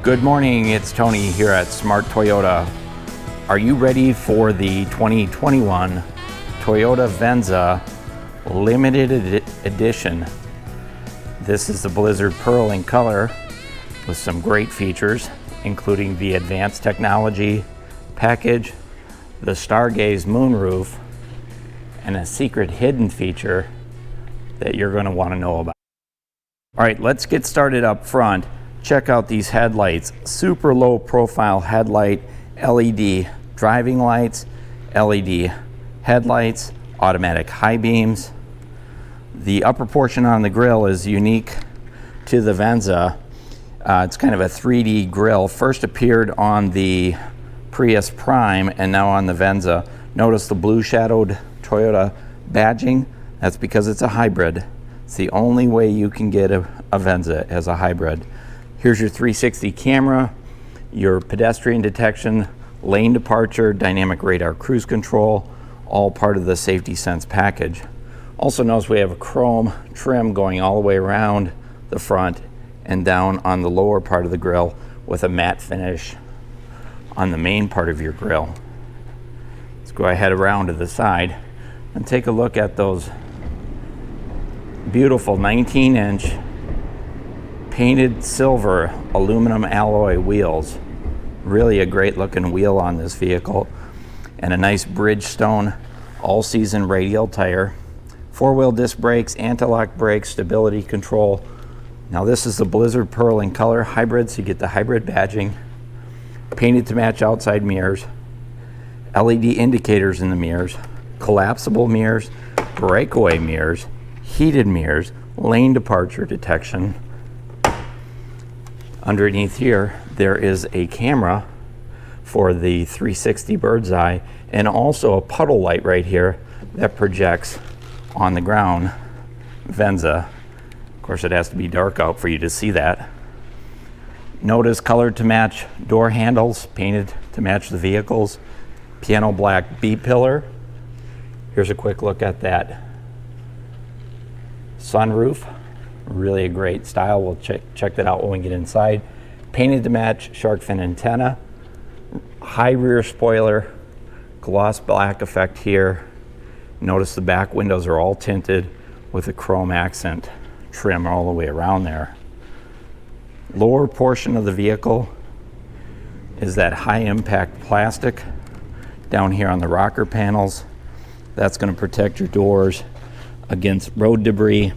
Good morning, it's Tony here at Smart Toyota. Are you ready for the 2021 Toyota Venza Limited Edition? This is the Blizzard Pearl in color with some great features, including the advanced technology package, the Stargaze moonroof, and a secret hidden feature that you're going to want to know about. All right, let's get started up front. Check out these headlights. Super low profile headlight, LED driving lights, LED headlights, automatic high beams. The upper portion on the grille is unique to the Venza. It's kind of a 3D grille. First appeared on the Prius Prime and now on the Venza. Notice the blue shadowed Toyota badging. That's because it's a hybrid. It's the only way you can get a Venza as a hybrid. Here's your 360 camera, your pedestrian detection, lane departure, dynamic radar cruise control, all part of the Safety Sense package. Also notice we have a chrome trim going all the way around the front and down on the lower part of the grille with a matte finish on the main part of your grille. Let's go ahead around to the side and take a look at those beautiful 19-inch painted silver aluminum alloy wheels. Really a great looking wheel on this vehicle, and a nice Bridgestone all-season radial tire, four-wheel disc brakes, anti-lock brakes, stability control. Now this is the Blizzard Pearl in color hybrid, so you get the hybrid badging, painted to match outside mirrors, LED indicators in the mirrors, collapsible mirrors, breakaway mirrors, heated mirrors, lane departure detection. Underneath here, there is a camera for the 360 bird's eye, and also a puddle light right here that projects on the ground Venza. Of course, it has to be dark out for you to see that. Notice colored to match door handles, painted to match the vehicles. Piano black B-pillar. Here's a quick look at that sunroof. Really a great style. We'll check that out when we get inside. Painted to match shark fin antenna, high rear spoiler, gloss black effect here. Notice the back windows are all tinted with a chrome accent trim all the way around there. Lower portion of the vehicle is that high impact plastic down here on the rocker panels. That's going to protect your doors against road debris.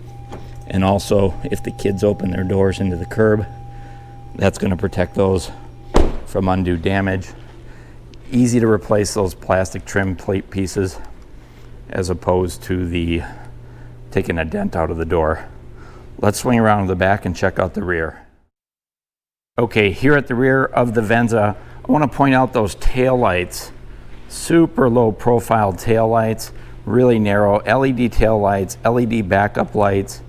And also, if the kids open their doors into the curb, that's going to protect those from undue damage. Easy to replace those plastic trim plate pieces as opposed to the taking a dent out of the door. Let's swing around to the back and check out the rear. Okay, here at the rear of the Venza, I want to point out those tail lights. Super low profile tail lights, really narrow LED tail lights, LED backup lights.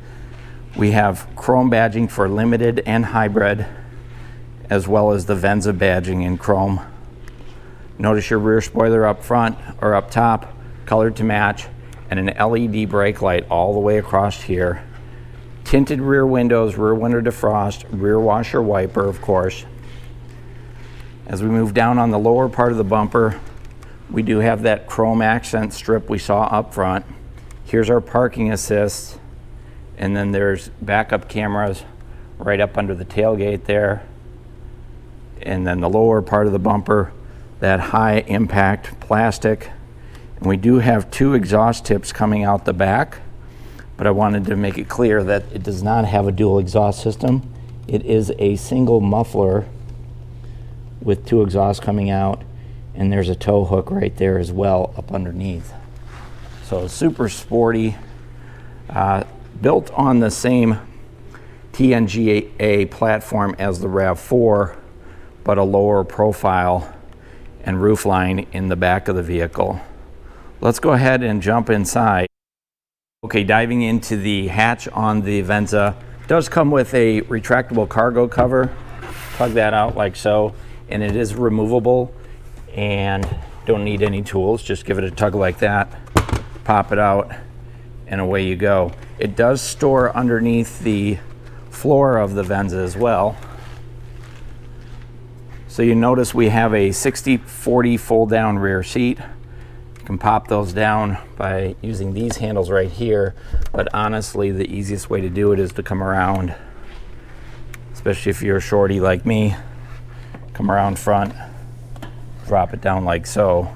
We have chrome badging for limited and hybrid, as well as the Venza badging in chrome. Notice your rear spoiler up front or up top, colored to match, and an LED brake light all the way across here. Tinted rear windows, rear window defrost, rear washer wiper, of course. As we move down on the lower part of the bumper, we do have that chrome accent strip we saw up front. Here's our parking assist. And then there's backup cameras right up under the tailgate there. And then the lower part of the bumper, that high impact plastic. And we do have two exhaust tips coming out the back, but I wanted to make it clear that it does not have a dual exhaust system. It is a single muffler with two exhausts coming out, and there's a tow hook right there as well up underneath. So super sporty. Built on the same TNGA platform as the RAV4, but a lower profile and roof line in the back of the vehicle. Let's go ahead and jump inside. Okay, diving into the hatch on the Venza. It does come with a retractable cargo cover. Plug that out like so, and it is removable and don't need any tools. Just give it a tug like that, pop it out, and away you go. It does store underneath the floor of the Venza as well. So you notice we have a 60/40 fold down rear seat. You can pop those down by using these handles right here, but honestly the easiest way to do it is to come around, especially if you're a shorty like me. Come around front, drop it down like so,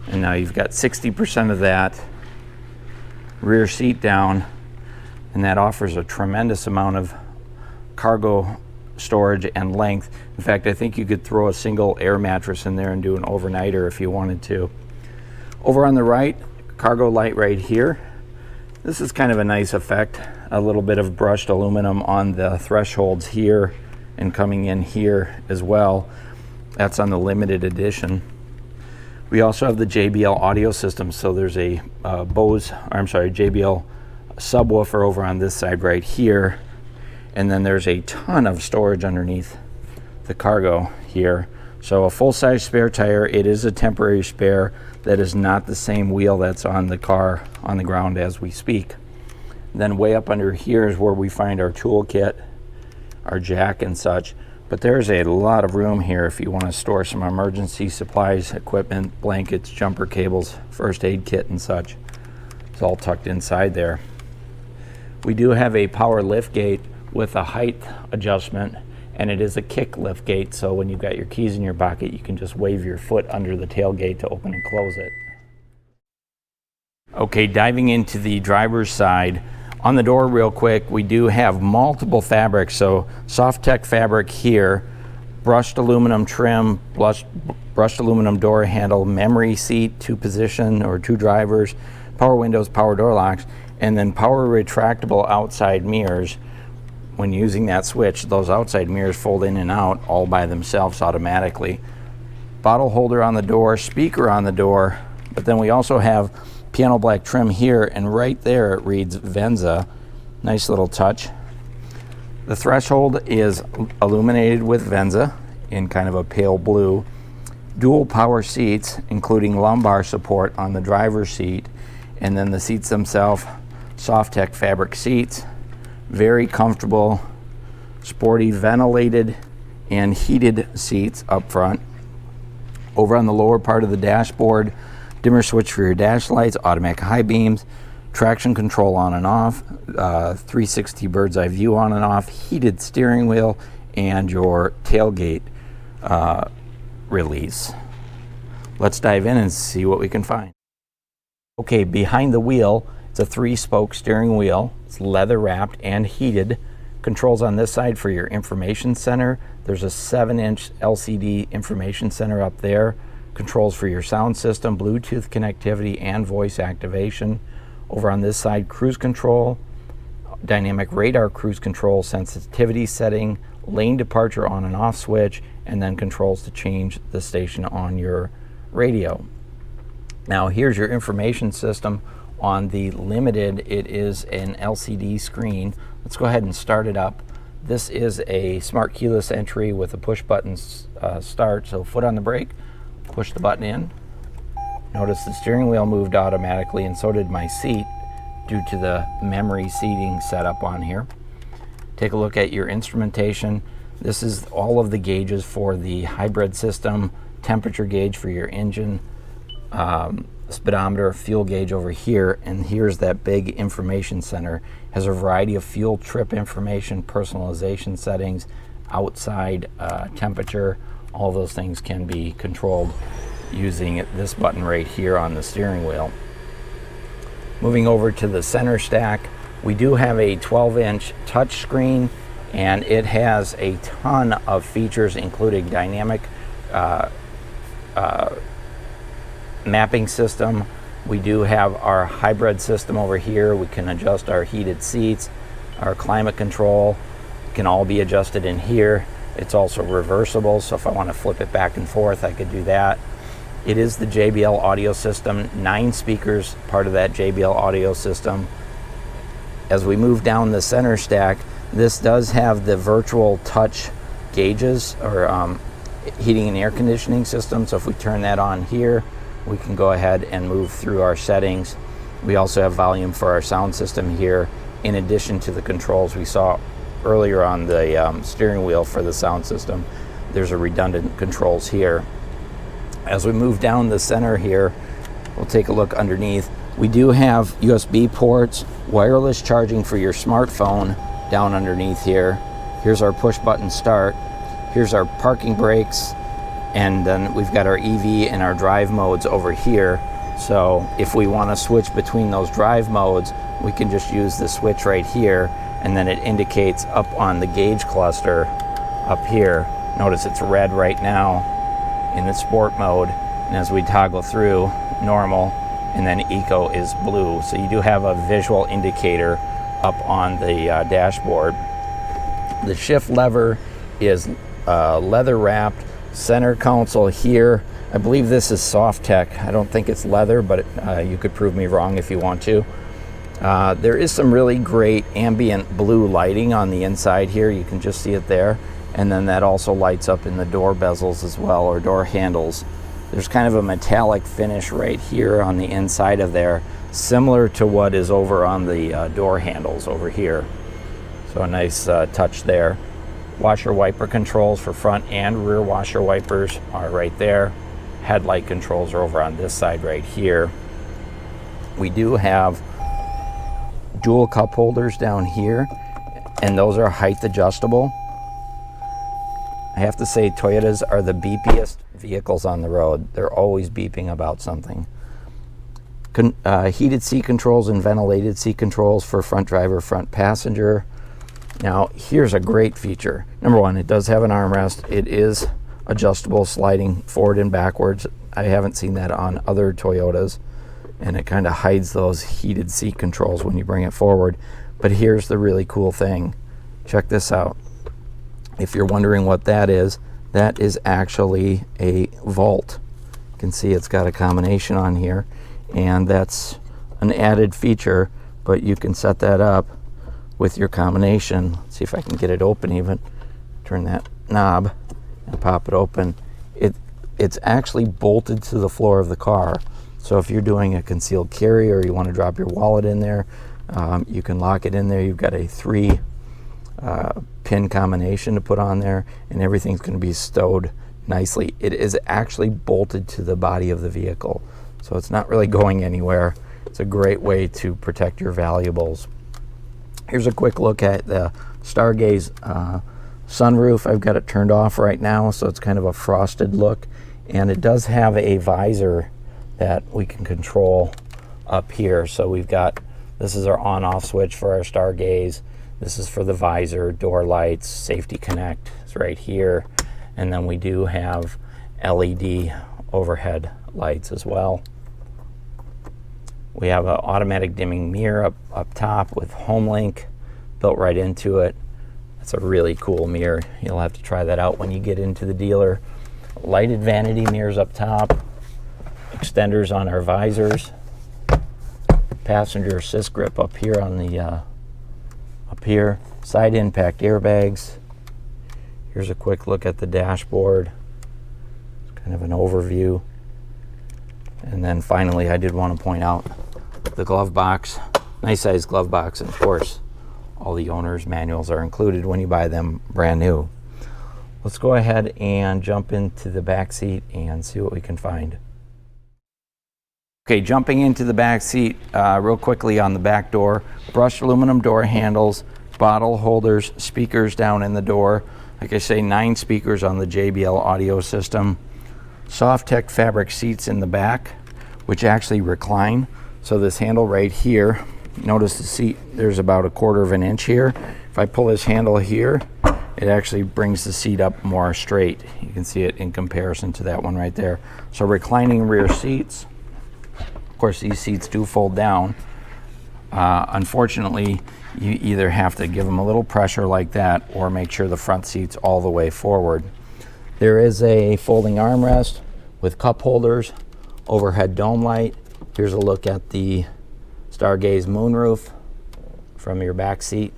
and now you've got 60% of that rear seat down, and that offers a tremendous amount of cargo storage and length. In fact, I think you could throw a single air mattress in there and do an overnighter if you wanted to. Over on the right, cargo light right here. This is kind of a nice effect. A little bit of brushed aluminum on the thresholds here and coming in here as well. That's on the limited edition. We also have the JBL audio system. So there's a JBL subwoofer over on this side right here. And then there's a ton of storage underneath the cargo here. So a full-size spare tire. It is a temporary spare. That is not the same wheel that's on the car on the ground as we speak. Then way up under here is where we find our toolkit, our jack and such. But there's a lot of room here if you want to store some emergency supplies, equipment, blankets, jumper cables, first aid kit and such. It's all tucked inside there. We do have a power lift gate with a height adjustment, and it is a kick lift gate, so when you've got your keys in your pocket, you can just wave your foot under the tailgate to open and close it. Okay, diving into the driver's side, on the door real quick, we do have multiple fabrics. So soft tech fabric here, brushed aluminum trim, brushed aluminum door handle, memory seat, 2-position or 2 drivers, power windows, power door locks, and then power retractable outside mirrors. When using that switch, those outside mirrors fold in and out all by themselves automatically. Bottle holder on the door, speaker on the door, but then we also have piano black trim here, and right there it reads Venza. Nice little touch. The threshold is illuminated with Venza in kind of a pale blue. Dual power seats, including lumbar support on the driver's seat, and then the seats themselves, soft tech fabric seats. Very comfortable, sporty, ventilated and heated seats up front. Over on the lower part of the dashboard, dimmer switch for your dash lights, automatic high beams, traction control on and off, 360 bird's eye view on and off, heated steering wheel, and your tailgate release. Let's dive in and see what we can find. Okay, behind the wheel, it's a 3-spoke steering wheel. It's leather wrapped and heated. Controls on this side for your information center. There's a 7-inch LCD information center up there. Controls for your sound system, Bluetooth connectivity, and voice activation. Over on this side, cruise control, dynamic radar cruise control, sensitivity setting, lane departure on and off switch, and then controls to change the station on your radio. Now here's your information system. On the limited, it is an LCD screen. Let's go ahead and start it up. This is a smart keyless entry with a push button start. So foot on the brake, push the button in. Notice the steering wheel moved automatically, and so did my seat due to the memory seating setup on here. Take a look at your instrumentation. This is all of the gauges for the hybrid system, temperature gauge for your engine, speedometer, fuel gauge over here, and here's that big information center. Has a variety of fuel trip information, personalization settings, outside temperature. All those things can be controlled using this button right here on the steering wheel. Moving over to the center stack, we do have a 12-inch touch screen, and it has a ton of features, including dynamic mapping system. We do have our hybrid system over here. We can adjust our heated seats, our climate control can all be adjusted in here. It's also reversible, so if I want to flip it back and forth, I could do that. It is the JBL audio system, 9 speakers, part of that JBL audio system. As we move down the center stack, this does have the virtual touch gauges, or heating and air conditioning system. So if we turn that on here, we can go ahead and move through our settings. We also have volume for our sound system here, in addition to the controls we saw earlier on the steering wheel for the sound system. there's a redundant controls here. As we move down the center here, we'll take a look underneath. We do have USB ports, wireless charging for your smartphone down underneath here. Here's our push button start. Here's our parking brakes. And then we've got our EV and our drive modes over here. So if we want to switch between those drive modes, we can just use the switch right here, and then it indicates up on the gauge cluster up here. Notice it's red right now in the sport mode, and as we toggle through, normal, and then eco is blue. So you do have a visual indicator up on the dashboard. The shift lever is leather wrapped. Center console here, I believe this is soft tech. I don't think it's leather, but you could prove me wrong if you want to. There is some really great ambient blue lighting on the inside here. You can just see it there. And then that also lights up in the door bezels as well, or door handles. There's kind of a metallic finish right here on the inside of there, similar to what is over on the door handles over here. So a nice touch there. Washer wiper controls for front and rear washer wipers are right there. Headlight controls are over on this side right here. We do have dual cup holders down here, and those are height adjustable. I have to say, Toyotas are the beepiest vehicles on the road. They're always beeping about something. Heated seat controls and ventilated seat controls for front driver, front passenger. Now, here's a great feature. Number one, it does have an armrest. It is adjustable, sliding forward and backwards. I haven't seen that on other Toyotas, and it kind of hides those heated seat controls when you bring it forward. But here's the really cool thing. Check this out. If you're wondering what that is actually a vault. You can see it's got a combination on here, and that's an added feature, but you can set that up with your combination. Let's see if I can get it open even. Turn that knob and pop it open. It's actually bolted to the floor of the car. So if you're doing a concealed carry or you want to drop your wallet in there, you can lock it in there. You've got a 3 pin combination to put on there, and everything's going to be stowed nicely. It is actually bolted to the body of the vehicle, so it's not really going anywhere. It's a great way to protect your valuables. Here's a quick look at the Stargaze sunroof. I've got it turned off right now, so it's kind of a frosted look, and it does have a visor that we can control up here. So we've got, this is our on-off switch for our Stargaze. This is for the visor, door lights, safety connect is right here, and then we do have LED overhead lights as well. We have an automatic dimming mirror up top with HomeLink built right into it. That's a really cool mirror. You'll have to try that out when you get into the dealer. Lighted vanity mirrors up top, extenders on our visors, passenger assist grip up here on the up here, side impact airbags. Here's a quick look at the dashboard. It's kind of an overview. And then finally, I did want to point out the glove box. Nice size glove box, and of course, all the owner's manuals are included when you buy them brand new. Let's go ahead and jump into the back seat and see what we can find. Okay, jumping into the back seat real quickly on the back door. Brushed aluminum door handles, bottle holders, speakers down in the door. Like I say, 9 speakers on the JBL audio system. Soft tech fabric seats in the back, which actually recline. So this handle right here, notice the seat, there's about 1/4 of an inch here. If I pull this handle here, it actually brings the seat up more straight. You can see it in comparison to that one right there. So reclining rear seats. Of course, these seats do fold down. Unfortunately, you either have to give them a little pressure like that or make sure the front seat's all the way forward. There is a folding armrest with cup holders, overhead dome light. Here's a look at the Stargaze moonroof from your back seat.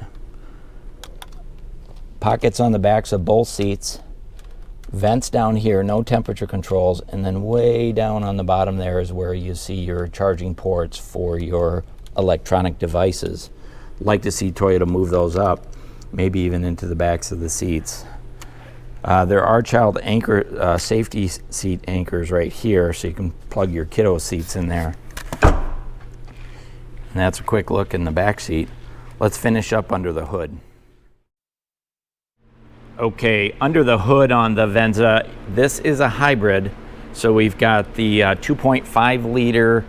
Pockets on the backs of both seats. Vents down here, no temperature controls, and then way down on the bottom there is where you see your charging ports for your electronic devices. Like to see Toyota move those up, maybe even into the backs of the seats. There are child anchor safety seat anchors right here, so you can plug your kiddo seats in there. And that's a quick look in the back seat. Let's finish up under the hood. Okay, under the hood on the Venza, this is a hybrid. So we've got the 2.5 liter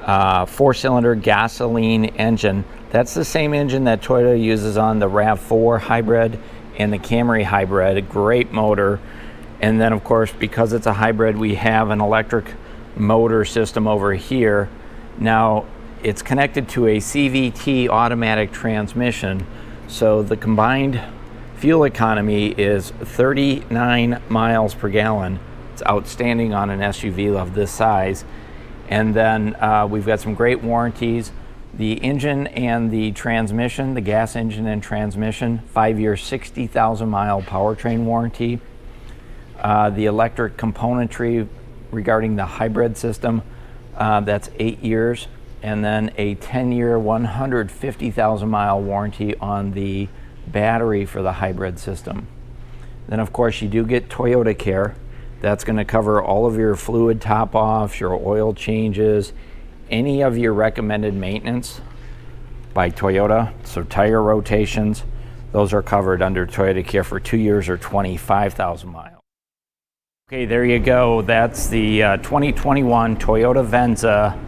4-cylinder gasoline engine. That's the same engine that Toyota uses on the RAV4 hybrid and the Camry hybrid. A great motor. And then of course, because it's a hybrid, we have an electric motor system over here. Now it's connected to a CVT automatic transmission. So the combined fuel economy is 39 miles per gallon. It's outstanding on an SUV of this size. And then we've got some great warranties. The engine and the transmission, the gas engine and transmission, 5-year, 60,000 mile powertrain warranty. The electric componentry regarding the hybrid system, that's 8 years. And then a 10-year, 150,000 mile warranty on the battery for the hybrid system. Then of course you do get Toyota Care. That's going to cover all of your fluid top-offs, your oil changes, any of your recommended maintenance by Toyota. So tire rotations, those are covered under Toyota Care for 2 years or 25,000 miles. Okay, there you go. That's the 2021 Toyota Venza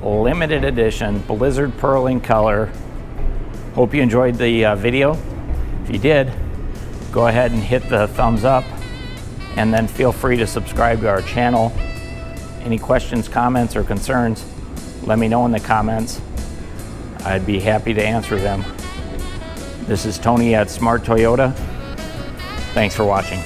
limited edition Blizzard Pearl in color. Hope you enjoyed the video. If you did, go ahead and hit the thumbs up, and then feel free to subscribe to our channel. Any questions, comments, or concerns, let me know in the comments. I'd be happy to answer them. This is Tony at Smart Toyota. Thanks for watching.